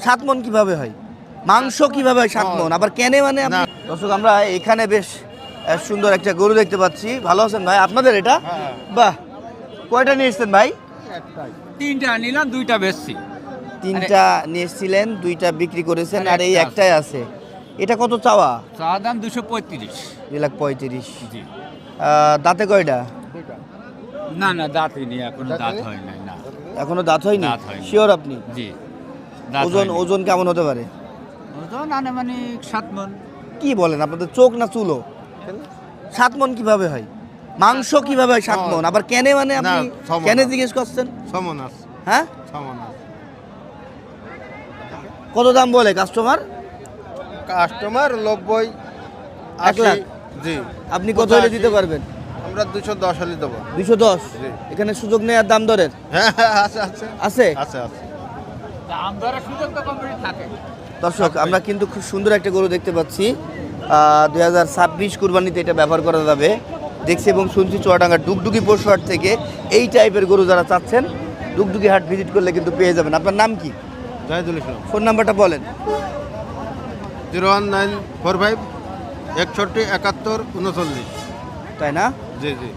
7 মন কিভাবে হয়? মাংস কিভাবে হয় 7 মন? আবার কেনে মানে আপনি? দর্শক আমরা এখানে বেশ সুন্দর একটা গরু দেখতে পাচ্ছি। ভালো আছেন ভাই? আপনাদের এটা? বাহ, কয়টা নিয়ে এসেছেন ভাই? তিনটা নিলাম, দুইটা বেচছি। 3টা নিয়ে এসেছিলেন, 2টা বিক্রি করেছেন, আর এই একটাই আছে। এটা কত চাওয়া? চা দাম 235। 2,35,000। জি। দাঁতে কয়টা? না না, দাঁত হয়নি, এখনো দাঁত হয় নাই। না, এখনো দাঁত হয়নি? দাঁত হয়নি। শিওর আপনি? জি, দাঁত ওজন হয়নি। ওজন কেমন হতে পারে? ওজন আনুমানিক 7 মন। কি বলেন, আপনাদের চোখ না চুলো? 7 মন কিভাবে হয়? মাংস কিভাবে হয় 7 মন? আবার কেনে মানে আপনি? না, 6 মণ কেনে আছে। জিজ্ঞেস করছেন? সমনাস হ্যাঁ, সমনাস কত দাম বলে কাস্টমার? কাস্টমার 90 1 লাখ? 80 জি। আপনি কত হলে দিতে পারবেন? আমরা 210 হলে দেবো। 210? জি। এখানে সুযোগ নেই আর দাম দরের? হ্যাঁ আছে আছে আছে? আছে আছে। দাম দরের সুযোগ তো কোম্পানি থাকে। দর্শক আমরা কিন্তু খুব সুন্দর একটা গরু দেখতে পাচ্ছি। 2026 কুরবানিতে এটা ব্যবহার করা যাবে দেখছি এবং শুনছি। চুয়াডাঙ্গা ডুগডুগি পশু হাট থেকে এই টাইপের গরু যারা চাচ্ছেন, ডুগডুগি হাট ভিজিট করলে কিন্তু পেয়ে যাবেন। আপনার নাম কি? জাহিদুল ইসলাম। ফোন নাম্বারটা বলেন। 01945 61 71 39। তাই না? জি জি।